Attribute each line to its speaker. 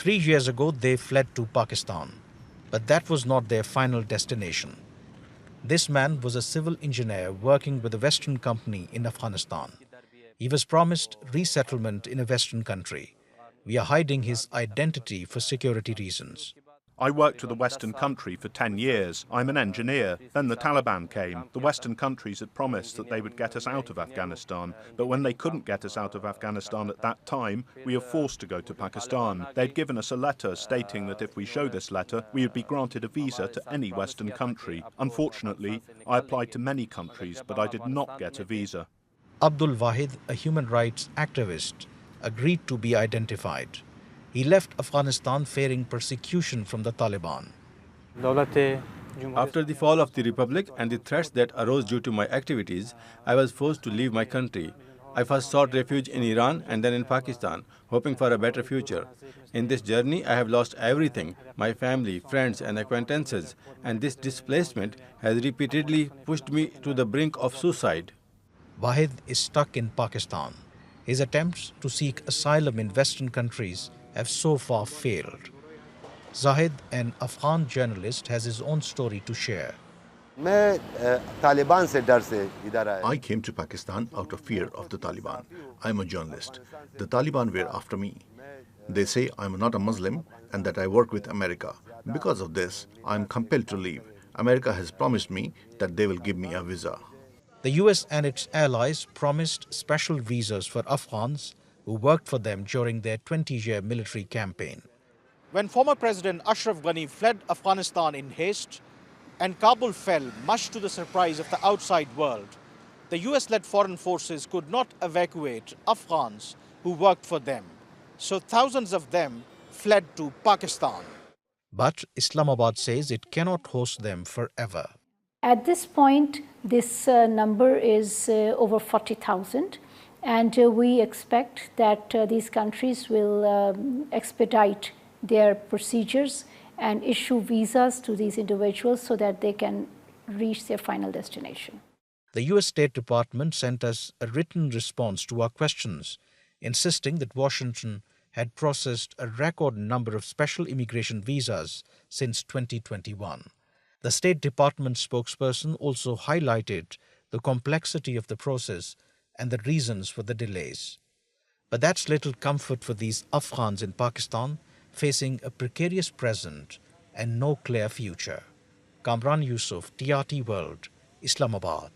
Speaker 1: 3 years ago, they fled to Pakistan, but that was not their final destination. This man was a civil engineer working with a Western company in Afghanistan. He was promised resettlement in a Western country. We are hiding his identity for security reasons.
Speaker 2: I worked with a Western country for 10 years. I'm an engineer. Then the Taliban came. The Western countries had promised that they would get us out of Afghanistan. But when they couldn't get us out of Afghanistan at that time, we were forced to go to Pakistan. They'd given us a letter stating that if we show this letter, we would be granted a visa to any Western country. Unfortunately, I applied to many countries, but I did not get a visa.
Speaker 1: Abdul Wahid, a human rights activist, agreed to be identified. He left Afghanistan fearing persecution from the Taliban.
Speaker 3: After the fall of the Republic and the threats that arose due to my activities, I was forced to leave my country. I first sought refuge in Iran and then in Pakistan, hoping for a better future. In this journey, I have lost everything, my family, friends and acquaintances, and this displacement has repeatedly pushed me to the brink of suicide.
Speaker 1: Wahid is stuck in Pakistan. His attempts to seek asylum in Western countries have so far failed. Zahid, an Afghan journalist, has his own story to share.
Speaker 4: I came to Pakistan out of fear of the Taliban. I'm a journalist. The Taliban were after me. They say I'm not a Muslim and that I work with America. Because of this, I'm compelled to leave. America has promised me that they will give me a visa.
Speaker 1: The US and its allies promised special visas for Afghans who worked for them during their 20-year military campaign. When former President Ashraf Ghani fled Afghanistan in haste and Kabul fell, much to the surprise of the outside world, the US-led foreign forces could not evacuate Afghans who worked for them. So thousands of them fled to Pakistan. But Islamabad says it cannot host them forever.
Speaker 5: At this point, this number is over 40,000. And we expect that these countries will expedite their procedures and issue visas to these individuals so that they can reach their final destination.
Speaker 1: The US State Department sent us a written response to our questions, insisting that Washington had processed a record number of special immigration visas since 2021. The State Department spokesperson also highlighted the complexity of the process and the reasons for the delays. But that's little comfort for these Afghans in Pakistan facing a precarious present and no clear future. Kamran Yusuf, TRT World, Islamabad.